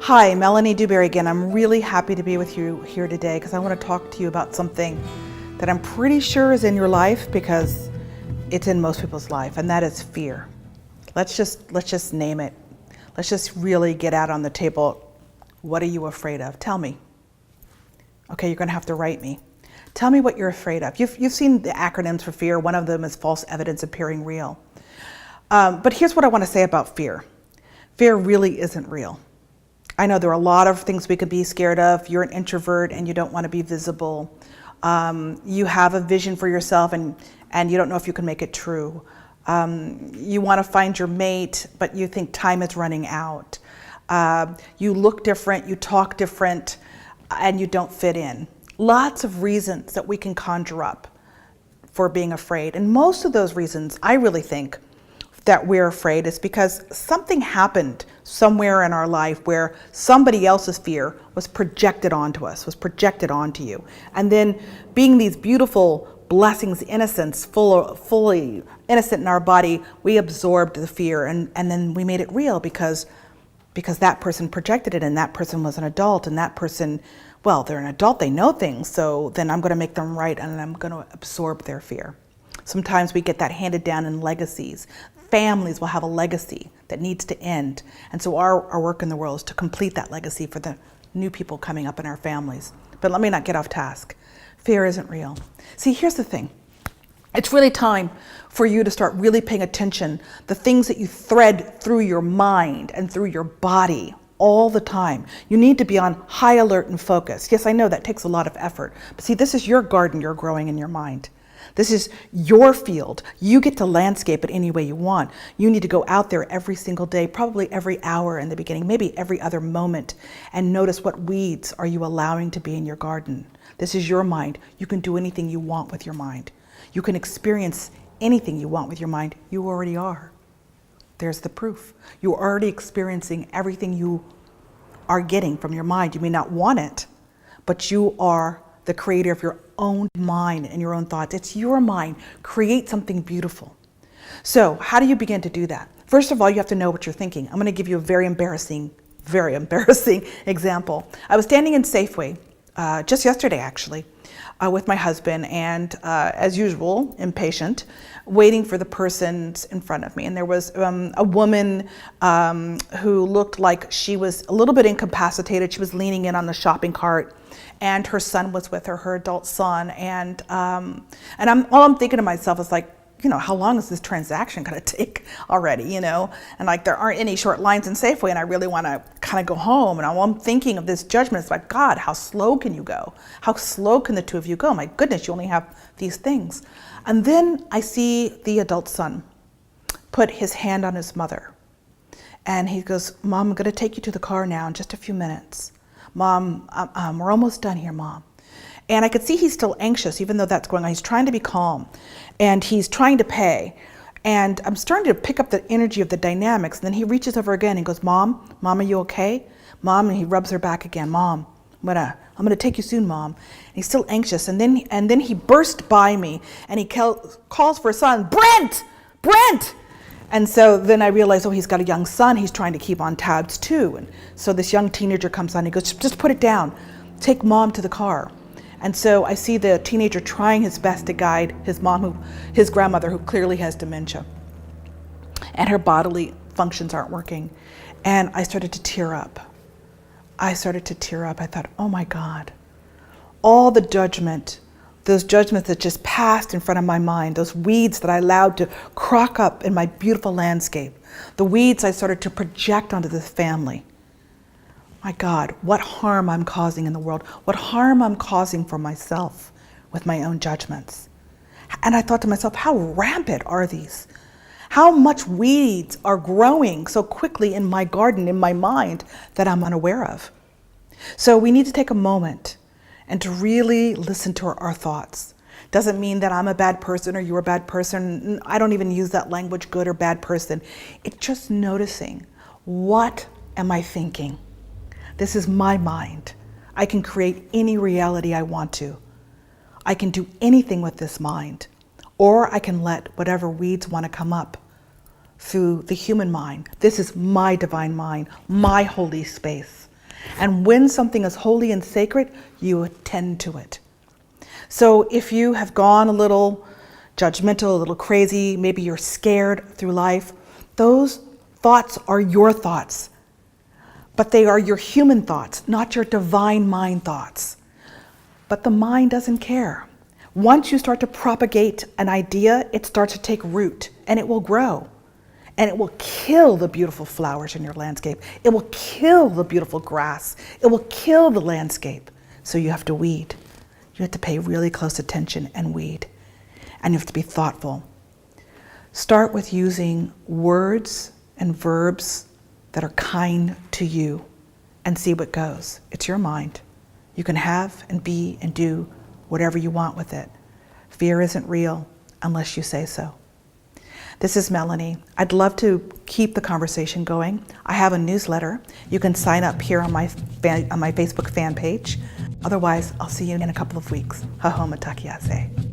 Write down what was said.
Hi, Melanie DewBerry again. I'm really happy to be with you here today because I want to talk to you about something that I'm pretty sure is in your life because it's in most people's life, and that is fear. Let's just name it. Let's just really get out on the table. What are you afraid of? Tell me. Okay, you're going to have to write me. Tell me what you're afraid of. You've seen the acronyms for fear. One of them is false evidence appearing real. But here's what I want to say about fear. Fear really isn't real. I know there are a lot of things we could be scared of. You're an introvert and you don't want to be visible. You have a vision for yourself and you don't know if you can make it true. You want to find your mate, but you think time is running out. You look different, you talk different, and you don't fit in. Lots of reasons that we can conjure up for being afraid. And most of those reasons, I really think, that we're afraid is because something happened somewhere in our life where somebody else's fear was projected onto us, was projected onto you. And then being these beautiful blessings, innocence, fully innocent in our body, we absorbed the fear and then we made it real because that person projected it and that person was an adult and that person, well, they're an adult, they know things, so then I'm going to make them right and I'm going to absorb their fear. Sometimes we get that handed down in legacies. Families will have a legacy that needs to end. And so our work in the world is to complete that legacy for the new people coming up in our families. But let me not get off task. Fear isn't real. See, here's the thing. It's really time for you to start really paying attention. The things that you thread through your mind and through your body all the time. You need to be on high alert and focus. Yes, I know that takes a lot of effort. But see, this is your garden you're growing in your mind. This is your field. You get to landscape it any way you want. You need to go out there every single day, probably every hour in the beginning, maybe every other moment, and notice what weeds are you allowing to be in your garden. This is your mind. You can do anything you want with your mind. You can experience anything you want with your mind. You already are. There's the proof. You're already experiencing everything you are getting from your mind. You may not want it, but you are the creator of your own mind and your own thoughts. It's your mind. Create something beautiful. So how do you begin to do that? First of all, you have to know what you're thinking. I'm going to give you a very embarrassing example. I was standing in Safeway just yesterday, actually, with my husband and, as usual, impatient, waiting for the persons in front of me. And there was a woman who looked like she was a little bit incapacitated. She was leaning in on the shopping cart, and her son was with her, her adult son. And all I'm thinking to myself is like, you know, how long is this transaction going to take already, you know? And like, there aren't any short lines in Safeway, and I really want to kind of go home. And all I'm thinking of this judgment is like, God, how slow can you go? How slow can the two of you go? My goodness, you only have these things. And then I see the adult son put his hand on his mother. And he goes, Mom, I'm going to take you to the car now in just a few minutes. Mom, we're almost done here, Mom. And I could see he's still anxious, even though that's going on. He's trying to be calm, and he's trying to pay. And I'm starting to pick up the energy of the dynamics. And then he reaches over again and goes, Mom, are you okay? Mom, and he rubs her back again. Mom, I'm gonna take you soon, Mom. And he's still anxious. And then he burst by me, and he calls for his son, Brent! And so then I realized, oh, he's got a young son. He's trying to keep on tabs too. And so this young teenager comes on, and he goes, just put it down. Take Mom to the car. And so I see the teenager trying his best to guide his grandmother, who clearly has dementia. And her bodily functions aren't working. And I started to tear up. I thought, oh my God, all the judgment, those judgments that just passed in front of my mind, those weeds that I allowed to crock up in my beautiful landscape, the weeds I started to project onto this family. My God, what harm I'm causing in the world, what harm I'm causing for myself with my own judgments. And I thought to myself, how rampant are these? How much weeds are growing so quickly in my garden, in my mind, that I'm unaware of? So we need to take a moment and to really listen to our thoughts. Doesn't mean that I'm a bad person or you're a bad person. I don't even use that language, good or bad person. It's just noticing, what am I thinking? This is my mind. I can create any reality I want to. I can do anything with this mind, or I can let whatever weeds want to come up through the human mind. This is my divine mind, my holy space. And when something is holy and sacred, you attend to it. So if you have gone a little judgmental, a little crazy, maybe you're scared through life, those thoughts are your thoughts. But they are your human thoughts, not your divine mind thoughts. But the mind doesn't care. Once you start to propagate an idea, it starts to take root and it will grow. And it will kill the beautiful flowers in your landscape. It will kill the beautiful grass. It will kill the landscape. So you have to weed. You have to pay really close attention and weed. And you have to be thoughtful. Start with using words and verbs that are kind to you and see what goes. It's your mind. You can have and be and do whatever you want with it. Fear isn't real unless you say so. This is Melanie. I'd love to keep the conversation going. I have a newsletter. You can sign up here on my Facebook fan page. Otherwise, I'll see you in a couple of weeks. Hahoma takiase.